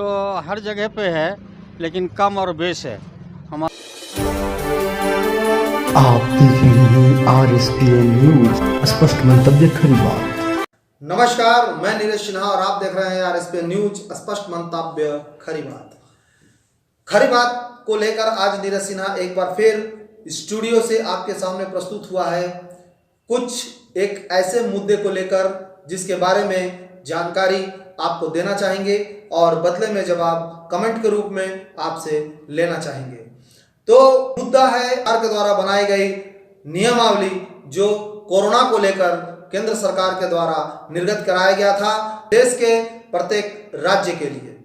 तो हर जगह पे है, लेकिन कम और बेस है। आप देख रहे हैं RSPN न्यूज, स्पष्ट मंतव्य खरी बात। नमस्कार, मैं नीरज सिन्हा और आप देख रहे हैं RSPN न्यूज, स्पष्ट मंतव्य खरी बात। खरी बात को लेकर आज नीरज सिन्हा एक बार फिर स्टूडियो से आपके सामने प्रस्तुत हुआ है। कुछ एक ऐसे मुद्दे को लेकर जिसके बारे में जानकारी आपको देना चाहेंगे और बदले में जवाब कमेंट के रूप में आपसे लेना चाहेंगे। तो मुद्दा है सरकार के द्वारा बनाई गई नियमावली जो कोरोना को लेकर केंद्र सरकार के द्वारा निर्गत कराया गया था देश के प्रत्येक राज्य के लिए।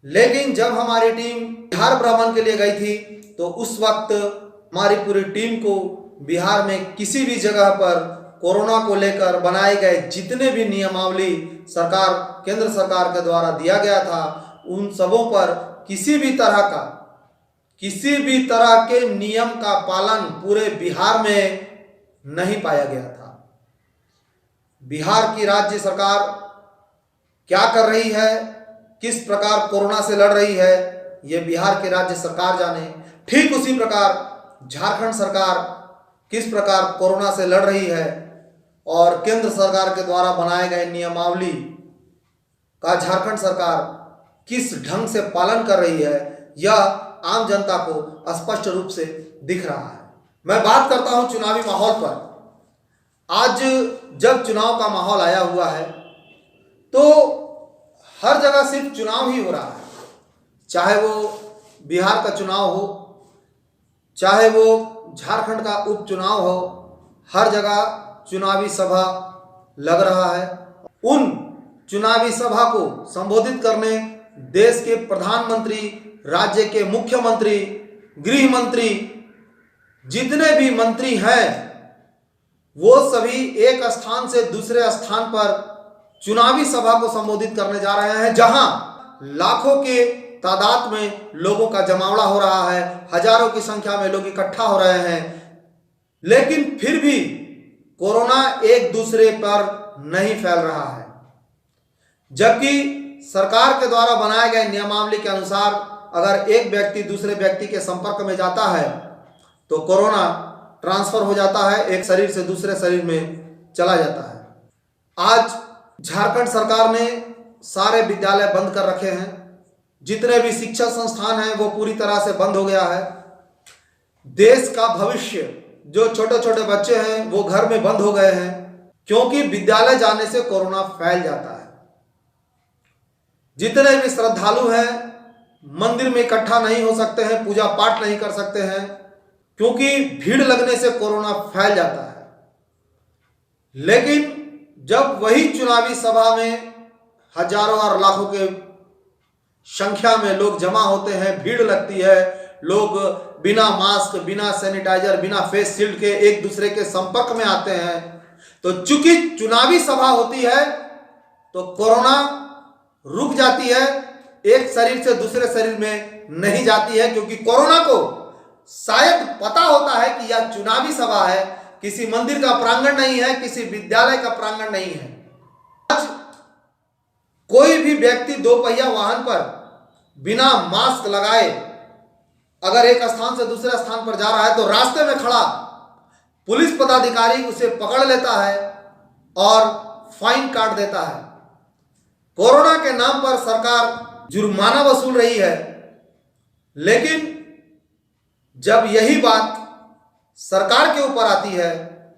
लेकिन जब हमारी टीम बिहार भ्रमण के लिए गई थी तो उस वक्त हमारी पूरी टीम को बिहार में किसी भी जगह पर कोरोना को लेकर बनाए गए जितने भी नियमावली सरकार केंद्र सरकार के द्वारा दिया गया था उन सबों पर किसी भी तरह के नियम का पालन पूरे बिहार में नहीं पाया गया था। बिहार की राज्य सरकार क्या कर रही है, किस प्रकार कोरोना से लड़ रही है, ये बिहार की राज्य सरकार जाने। ठीक उसी प्रकार झारखंड सरकार किस प्रकार कोरोना से लड़ रही है और केंद्र सरकार के द्वारा बनाए गए नियमावली का झारखंड सरकार किस ढंग से पालन कर रही है, यह आम जनता को स्पष्ट रूप से दिख रहा है। मैं बात करता हूं चुनावी माहौल पर। आज जब चुनाव का माहौल आया हुआ है तो हर जगह सिर्फ चुनाव ही हो रहा है, चाहे वो बिहार का चुनाव हो, चाहे वो झारखंड का उपचुनाव हो, हर जगह चुनावी सभा लग रहा है। उन चुनावी सभा को संबोधित करने देश के प्रधानमंत्री, राज्य के मुख्यमंत्री, गृह मंत्री, जितने भी मंत्री हैं वो सभी एक स्थान से दूसरे स्थान पर चुनावी सभा को संबोधित करने जा रहे हैं, जहां लाखों के तादाद में लोगों का जमावड़ा हो रहा है, हजारों की संख्या में लोग इकट्ठा हो रहे हैं। लेकिन फिर भी कोरोना एक दूसरे पर नहीं फैल रहा है, जबकि सरकार के द्वारा बनाए गए नियमावली के अनुसार अगर एक व्यक्ति दूसरे व्यक्ति के संपर्क में जाता है तो कोरोना ट्रांसफर हो जाता है, एक शरीर से दूसरे शरीर में चला जाता है। आज झारखंड सरकार ने सारे विद्यालय बंद कर रखे हैं, जितने भी शिक्षा संस्थान हैं वो पूरी तरह से बंद हो गया है। देश का भविष्य जो छोटे छोटे बच्चे हैं वो घर में बंद हो गए हैं, क्योंकि विद्यालय जाने से कोरोना फैल जाता है। जितने भी श्रद्धालु हैं मंदिर में इकट्ठा नहीं हो सकते हैं, पूजा पाठ नहीं कर सकते हैं, क्योंकि भीड़ लगने से कोरोना फैल जाता है। लेकिन जब वही चुनावी सभा में हजारों और लाखों के संख्या में लोग जमा होते हैं, भीड़ लगती है, लोग बिना मास्क, बिना सैनिटाइजर, बिना फेस शील्ड के एक दूसरे के संपर्क में आते हैं, तो चूंकि चुनावी सभा होती है तो कोरोना रुक जाती है, एक शरीर से दूसरे शरीर में नहीं जाती है, क्योंकि कोरोना को शायद पता होता है कि यह चुनावी सभा है, किसी मंदिर का प्रांगण नहीं है, किसी विद्यालय का प्रांगण नहीं है। आज कोई भी व्यक्ति दोपहिया वाहन पर बिना मास्क लगाए अगर एक स्थान से दूसरे स्थान पर जा रहा है तो रास्ते में खड़ा पुलिस पदाधिकारी उसे पकड़ लेता है और फाइन काट देता है। कोरोना के नाम पर सरकार जुर्माना वसूल रही है, लेकिन जब यही बात सरकार के ऊपर आती है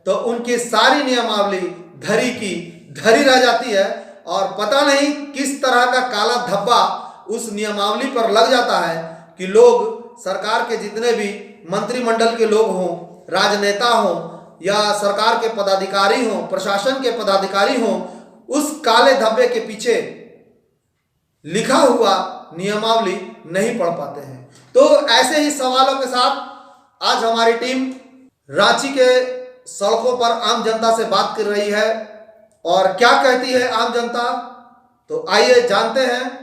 तो उनकी सारी नियमावली धरी की धरी रह जाती है और पता नहीं किस तरह का काला धब्बा उस नियमावली पर लग जाता है कि लोग, सरकार के जितने भी मंत्रिमंडल के लोग हों, राजनेता हों या सरकार के पदाधिकारी हों, प्रशासन के पदाधिकारी हों, उस काले धब्बे के पीछे लिखा हुआ नियमावली नहीं पढ़ पाते हैं। तो ऐसे ही सवालों के साथ आज हमारी टीम रांची के सड़कों पर आम जनता से बात कर रही है और क्या कहती है आम जनता, तो आइए जानते हैं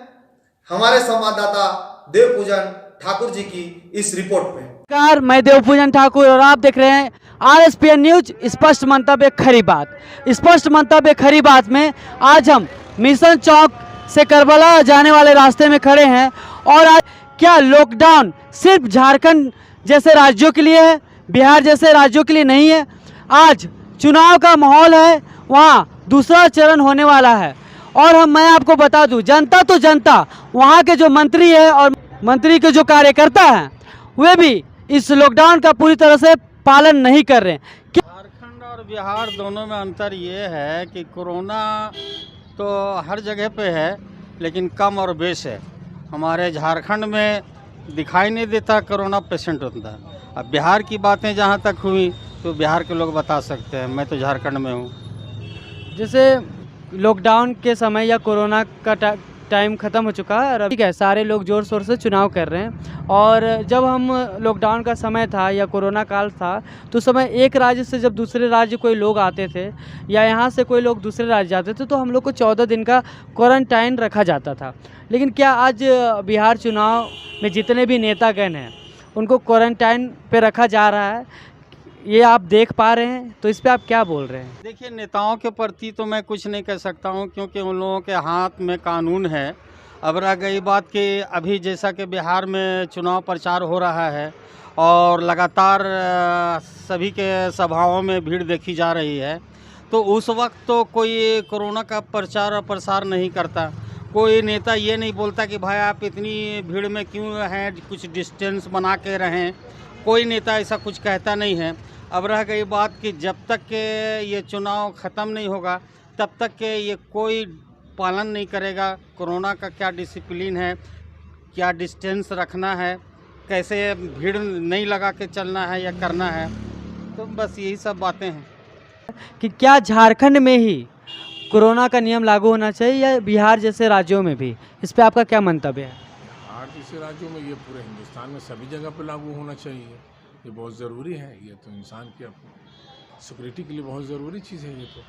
हमारे संवाददाता देवपूजन ठाकुर जी की इस रिपोर्ट में। नमस्कार, मैं देवपूजन ठाकुर और आप देख रहे हैं RSPN न्यूज, स्पष्ट मंतव्य खरी बात। स्पष्ट मंतव्य खरी बात में आज हम मिशन चौक से करबला जाने वाले रास्ते में खड़े हैं। और आज क्या लॉकडाउन सिर्फ झारखंड जैसे राज्यों के लिए है, बिहार जैसे राज्यों के लिए नहीं है? आज चुनाव का माहौल है, वहाँ दूसरा चरण होने वाला है। और मैं आपको बता दूं, जनता तो जनता, वहाँ के जो मंत्री है और मंत्री के जो कार्यकर्ता हैं वे भी इस लॉकडाउन का पूरी तरह से पालन नहीं कर रहे हैं। झारखंड और बिहार दोनों में अंतर ये है कि कोरोना तो हर जगह पे है, लेकिन कम और बेश है। हमारे झारखंड में दिखाई नहीं देता कोरोना पेशेंट होता है। अब बिहार की बातें जहाँ तक हुई तो बिहार के लोग बता सकते हैं, मैं तो झारखंड में हूँ। जैसे लॉकडाउन के समय या कोरोना का टाइम ख़त्म हो चुका है और ठीक है, सारे लोग ज़ोर शोर से चुनाव कर रहे हैं। और जब हम लॉकडाउन का समय था या कोरोना काल था तो उस समय एक राज्य से जब दूसरे राज्य कोई लोग आते थे या यहाँ से कोई लोग दूसरे राज्य जाते थे तो हम लोग को 14 दिन का क्वारंटाइन रखा जाता था। लेकिन क्या आज बिहार चुनाव में जितने भी नेतागण हैं उनको क्वारंटाइन पे रखा जा रहा है, ये आप देख पा रहे हैं? तो इस पे आप क्या बोल रहे हैं? देखिए, नेताओं के प्रति तो मैं कुछ नहीं कह सकता हूँ, क्योंकि उन लोगों के हाथ में कानून है। अब रह गई बात कि अभी जैसा कि बिहार में चुनाव प्रचार हो रहा है और लगातार सभी के सभाओं में भीड़ देखी जा रही है, तो उस वक्त तो कोई कोरोना का प्रचार और प्रसार नहीं करता। कोई नेता ये नहीं बोलता कि भाई आप इतनी भीड़ में क्यों हैं, कुछ डिस्टेंस बना के रहें। कोई नेता ऐसा कुछ कहता नहीं है। अब रह गई बात कि जब तक के ये चुनाव ख़त्म नहीं होगा तब तक के ये कोई पालन नहीं करेगा कोरोना का, क्या डिसिप्लिन है, क्या डिस्टेंस रखना है, कैसे भीड़ नहीं लगा के चलना है या करना है। तो बस यही सब बातें हैं कि क्या झारखंड में ही कोरोना का नियम लागू होना चाहिए या बिहार जैसे राज्यों में भी? इस पे आपका क्या मंतव्य है? बिहार जैसे राज्यों में, ये पूरे हिंदुस्तान में सभी जगह पे लागू होना चाहिए। ये बहुत ज़रूरी है। ये तो इंसान की सिक्योरिटी के लिए बहुत ज़रूरी चीज़ है ये तो।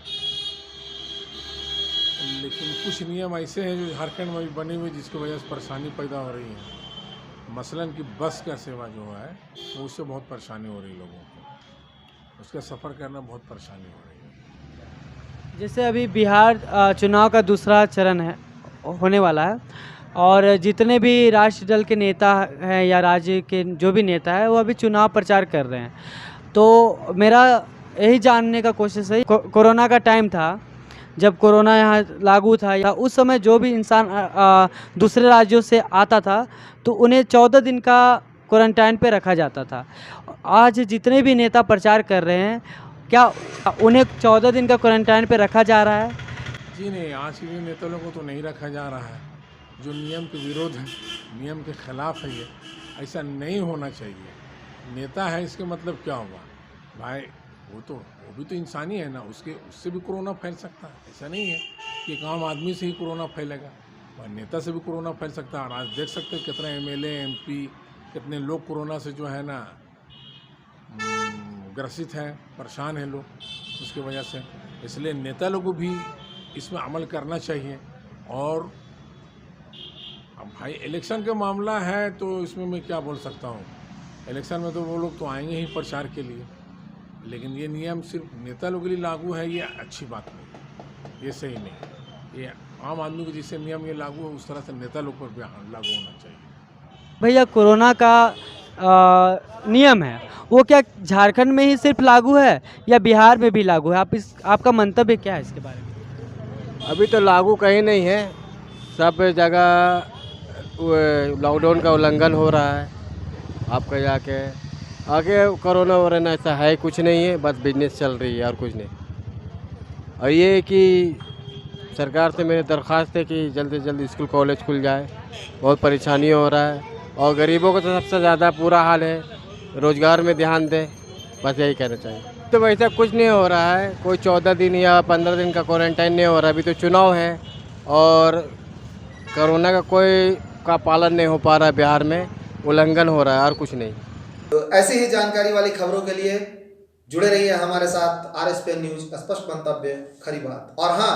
लेकिन कुछ नियम ऐसे हैं जो झारखंड में भी बने हुए जिसकी वजह से परेशानी पैदा हो रही है। मसलन कि बस का सेवा जो है तो उससे बहुत परेशानी हो रही है लोगों को, उसका सफ़र करना बहुत परेशानी हो रही है। जैसे अभी बिहार चुनाव का दूसरा चरण है होने वाला है और जितने भी राष्ट्रीय दल के नेता हैं या राज्य के जो भी नेता है वो अभी चुनाव प्रचार कर रहे हैं। तो मेरा यही जानने का कोशिश है, कोरोना का टाइम था जब कोरोना यहाँ लागू था या उस समय जो भी इंसान दूसरे राज्यों से आता था तो उन्हें 14 दिन का क्वारंटाइन पे रखा जाता था। आज जितने भी नेता प्रचार कर रहे हैं क्या उन्हें 14 दिन का क्वारंटाइन पे रखा जा रहा है? जी नहीं, आज के नेता लोगों को तो नहीं रखा जा रहा है। जो नियम के विरोध है, नियम के खिलाफ है, ये ऐसा नहीं होना चाहिए। नेता है इसके मतलब क्या होगा भाई? वो भी तो इंसानी है ना, उससे भी कोरोना फैल सकता है। ऐसा नहीं है कि एक आम आदमी से ही कोरोना फैलेगा, और नेता से भी कोरोना फैल सकता है। और आज देख सकते हैं कितना MLA MP कितने लोग कोरोना से जो है ना ग्रसित हैं, परेशान हैं लोग उसकी वजह से। इसलिए नेता लोगों को भी इसमें अमल करना चाहिए। और अब भाई इलेक्शन का मामला है तो इसमें मैं क्या बोल सकता हूँ। इलेक्शन में तो वो लोग तो आएंगे ही प्रचार के लिए, लेकिन ये नियम सिर्फ नेता लोगों के लिए लागू है, ये अच्छी बात नहीं, ये सही नहीं। ये आम आदमी को जिससे नियम ये लागू है उस तरह से नेता लोग पर भी लागू होना चाहिए। भैया कोरोना का नियम है वो क्या झारखंड में ही सिर्फ लागू है या बिहार में भी लागू है? आपका मंतव्य क्या है इसके बारे में? अभी तो लागू कहीं नहीं है, सब जगह लॉकडाउन का उल्लंघन हो रहा है। आपका जाके आगे कोरोना वोरोना ऐसा है कुछ नहीं है, बस बिजनेस चल रही है और कुछ नहीं। और ये कि सरकार से मेरी दरख्वास्त है कि जल्दी से जल्दी स्कूल कॉलेज खुल जाए, बहुत परेशानी हो रहा है। और गरीबों को तो सबसे ज़्यादा पूरा हाल है, रोज़गार में ध्यान दें, बस यही कहना चाहिए। तो वैसा कुछ नहीं हो रहा है, कोई 14 दिन या 15 दिन का क्वारंटाइन नहीं हो रहा। अभी तो चुनाव है और कोरोना का कोई का पालन नहीं हो पा रहा है, बिहार में उल्लंघन हो रहा है और कुछ नहीं। तो ऐसी ही जानकारी वाली खबरों के लिए जुड़े रहिए हमारे साथ। RSPN न्यूज, स्पष्ट मंतव्य, खरी बात। और हाँ,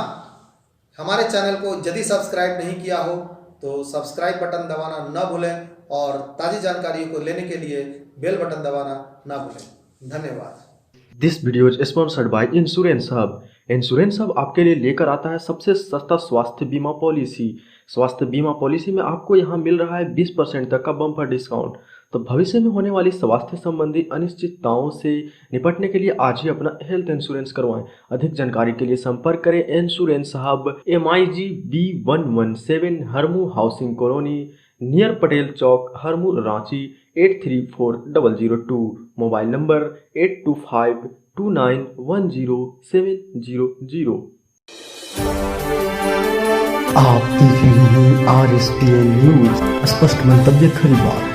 हमारे चैनल को यदि सब्सक्राइब नहीं किया हो तो सब्सक्राइब बटन दबाना न भूलें और ताज़ी जानकारियों को लेने के लिए बेल बटन दबाना न भूलें। धन्यवाद। This video is sponsored by Insurance Hub, insurance अब आपके लिए लेकर आता है सबसे सस्ता स्वास्थ्य बीमा पॉलिसी। स्वास्थ्य बीमा पॉलिसी में आपको यहाँ मिल रहा है 20% तक का बम्पर डिस्काउंट। तो भविष्य में होने वाली स्वास्थ्य संबंधी अनिश्चितताओं से निपटने के लिए आज ही अपना हेल्थ इंश्योरेंस करवाएं। अधिक जानकारी के लिए संपर्क करें insurance hub MIG B117 Harmu housing colony near Patel Chowk Harmu Ranchi 834002। Mobile number 8252910700। आप देख रहे हैं RSPN न्यूज, स्पष्ट मंतव्य खरी बात।